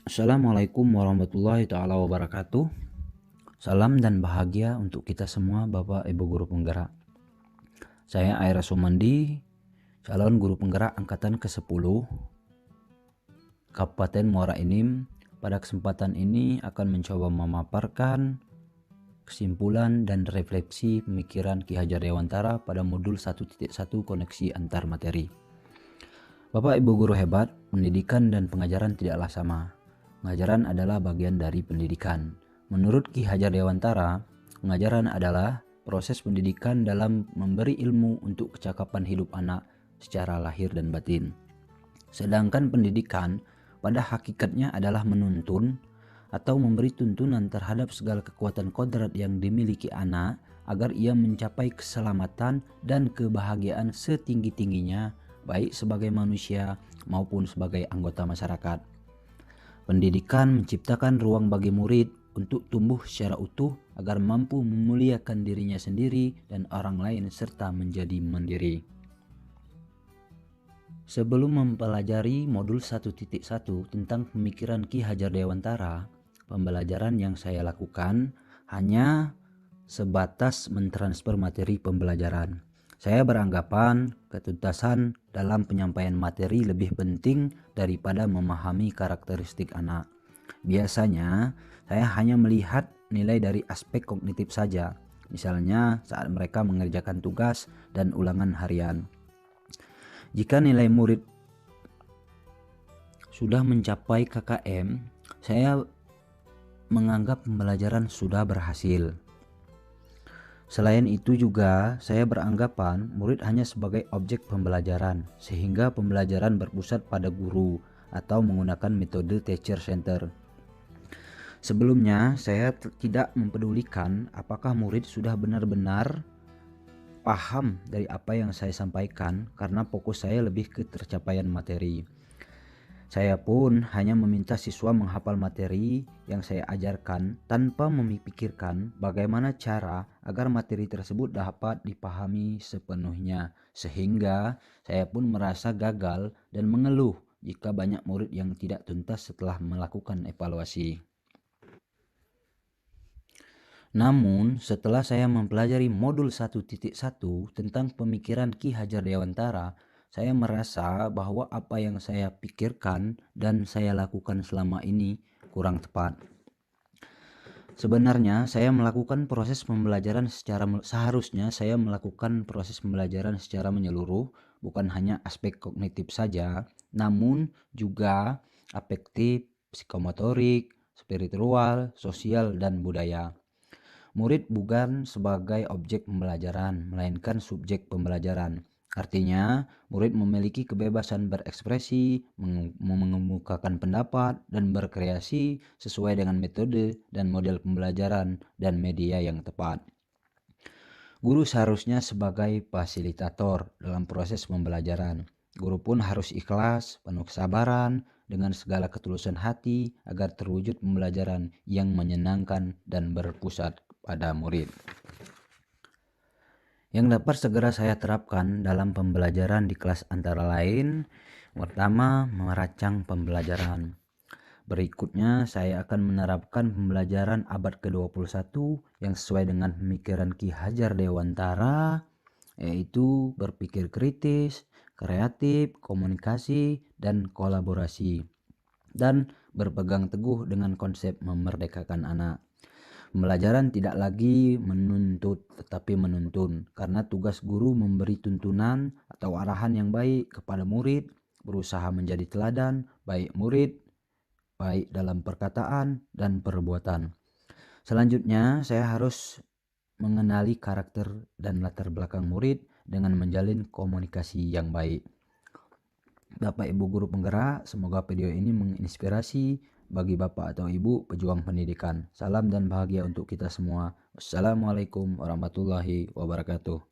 Assalamualaikum warahmatullahi taala wabarakatuh. Salam dan bahagia untuk kita semua Bapak Ibu guru penggerak. Saya Aira Sumandi, calon guru penggerak angkatan ke-10 Kabupaten Muara Enim. Pada kesempatan ini akan mencoba memaparkan kesimpulan dan refleksi pemikiran Ki Hajar Dewantara pada modul 1.1 koneksi antar materi. Bapak Ibu guru hebat, pendidikan dan pengajaran tidaklah sama. Pengajaran adalah bagian dari pendidikan. Menurut Ki Hajar Dewantara, pengajaran adalah proses pendidikan dalam memberi ilmu untuk kecakapan hidup anak secara lahir dan batin. Sedangkan pendidikan pada hakikatnya adalah menuntun atau memberi tuntunan terhadap segala kekuatan kodrat yang dimiliki anak agar ia mencapai keselamatan dan kebahagiaan setinggi-tingginya, baik sebagai manusia maupun sebagai anggota masyarakat. Pendidikan menciptakan ruang bagi murid untuk tumbuh secara utuh agar mampu memuliakan dirinya sendiri dan orang lain serta menjadi mandiri. Sebelum mempelajari modul 1.1 tentang pemikiran Ki Hajar Dewantara, pembelajaran yang saya lakukan hanya sebatas mentransfer materi pembelajaran. Saya beranggapan ketuntasan dalam penyampaian materi lebih penting daripada memahami karakteristik anak. Biasanya saya hanya melihat nilai dari aspek kognitif saja, misalnya saat mereka mengerjakan tugas dan ulangan harian. Jika nilai murid sudah mencapai KKM, saya menganggap pembelajaran sudah berhasil. Selain itu juga saya beranggapan murid hanya sebagai objek pembelajaran, sehingga pembelajaran berpusat pada guru atau menggunakan metode teacher center. Sebelumnya saya tidak mempedulikan apakah murid sudah benar-benar paham dari apa yang saya sampaikan karena fokus saya lebih ke tercapaian materi. Saya pun hanya meminta siswa menghafal materi yang saya ajarkan tanpa memikirkan bagaimana cara agar materi tersebut dapat dipahami sepenuhnya, sehingga saya pun merasa gagal dan mengeluh jika banyak murid yang tidak tuntas setelah melakukan evaluasi. Namun setelah saya mempelajari modul 1.1 tentang pemikiran Ki Hajar Dewantara, saya merasa bahwa apa yang saya pikirkan dan saya lakukan selama ini kurang tepat. Sebenarnya seharusnya saya melakukan proses pembelajaran secara menyeluruh, bukan hanya aspek kognitif saja, namun juga afektif, psikomotorik, spiritual, sosial, dan budaya. Murid bukan sebagai objek pembelajaran, melainkan subjek pembelajaran. Artinya, murid memiliki kebebasan berekspresi, mengemukakan pendapat, dan berkreasi sesuai dengan metode dan model pembelajaran dan media yang tepat. Guru seharusnya sebagai fasilitator dalam proses pembelajaran. Guru pun harus ikhlas, penuh kesabaran, dengan segala ketulusan hati agar terwujud pembelajaran yang menyenangkan dan berpusat pada murid. Yang dapat segera saya terapkan dalam pembelajaran di kelas antara lain, pertama, merancang pembelajaran. Berikutnya saya akan menerapkan pembelajaran abad ke-21 yang sesuai dengan pemikiran Ki Hajar Dewantara, yaitu berpikir kritis, kreatif, komunikasi, dan kolaborasi, dan berpegang teguh dengan konsep memerdekakan anak. Pembelajaran tidak lagi menuntut tetapi menuntun, karena tugas guru memberi tuntunan atau arahan yang baik kepada murid, berusaha menjadi teladan baik murid, baik dalam perkataan dan perbuatan. Selanjutnya saya harus mengenali karakter dan latar belakang murid dengan menjalin komunikasi yang baik. Bapak Ibu guru penggerak, semoga video ini menginspirasi bagi Bapak atau Ibu pejuang pendidikan. Salam dan bahagia untuk kita semua. Wassalamualaikum warahmatullahi wabarakatuh.